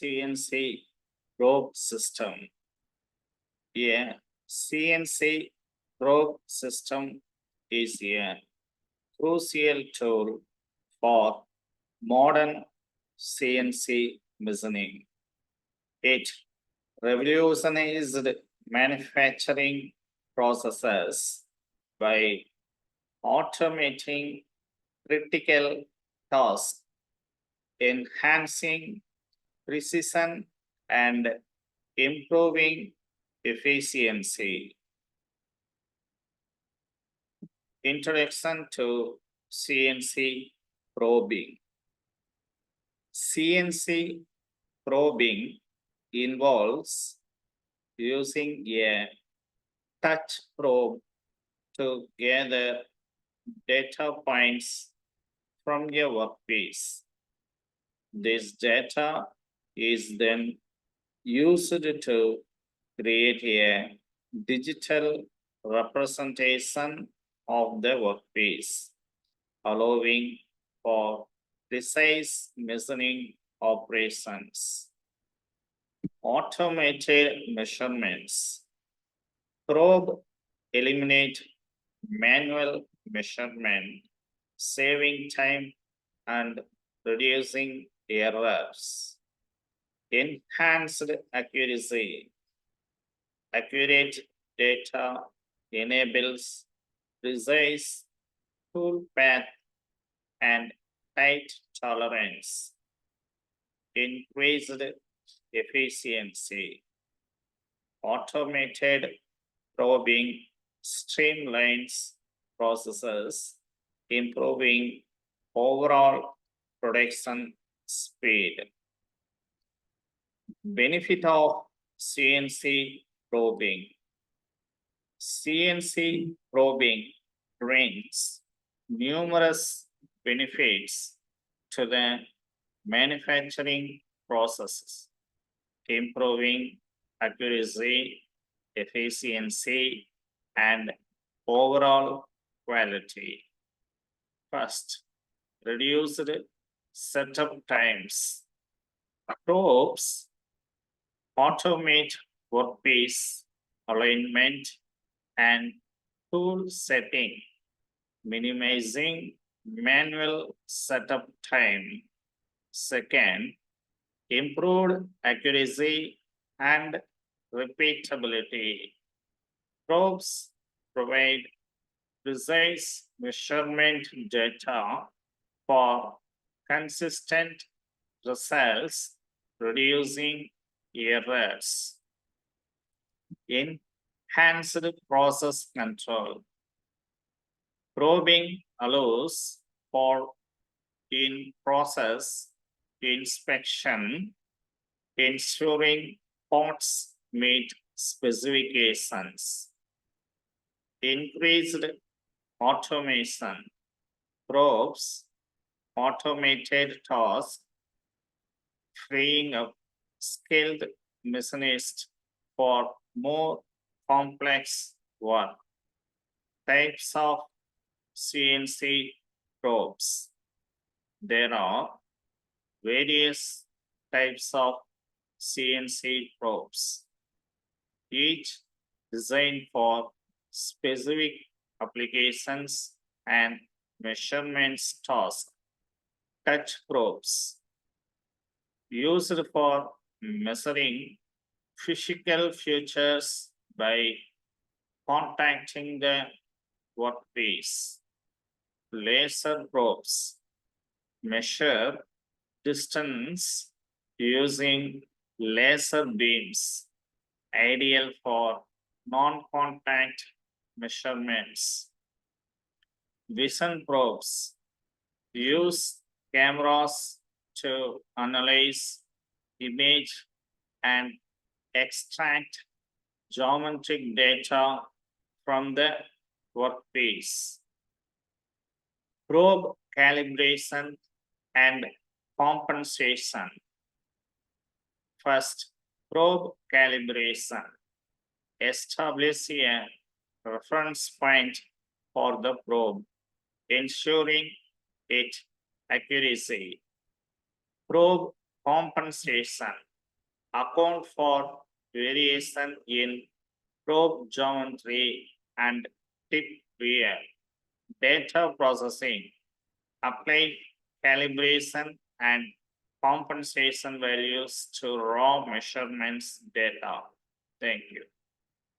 CNC probe system. A CNC probe system is a crucial tool for modern CNC machining. It revolutionized manufacturing processes by automating critical tasks, enhancing precision, and improving efficiency. Introduction to CNC probing. CNC probing involves using a touch probe to gather data points from your workpiece. This data is then used to create a digital representation of the workpiece, allowing for precise machining operations. Automated measurements. Probe eliminate manual measurement, saving time and reducing errors. Enhanced accuracy. Accurate data enables precise tool path and tight tolerance. Increased efficiency. Automated probing streamlines processes, improving overall production speed. Benefit of CNC probing. CNC probing brings numerous benefits to the manufacturing processes, improving accuracy, efficiency, and overall quality. First, reduced setup times. Probes automate workpiece alignment and tool setting, minimizing manual setup time. Second, improved accuracy and repeatability. Probes provide precise measurement data for consistent results, reducing errors. Enhanced process control. Probing allows for in-process inspection, ensuring parts meet specifications. Increased automation. Probes automated tasks, freeing up skilled machinists for more complex work. Types of CNC probes. There are various types of CNC probes, each designed for specific applications and measurements tasks. Touch probes, used for measuring physical features by contacting the workpiece. Laser probes measure distance using laser beams, ideal for non-contact measurements. Vision probes use cameras to analyze image and extract geometric data from the workpiece. Probe calibration and compensation. First, probe calibration. Establish a reference point for the probe, ensuring its accuracy. Probe compensation. account for variation in probe geometry and tip wear, data processing, apply calibration and compensation values to raw measurements data. Thank you.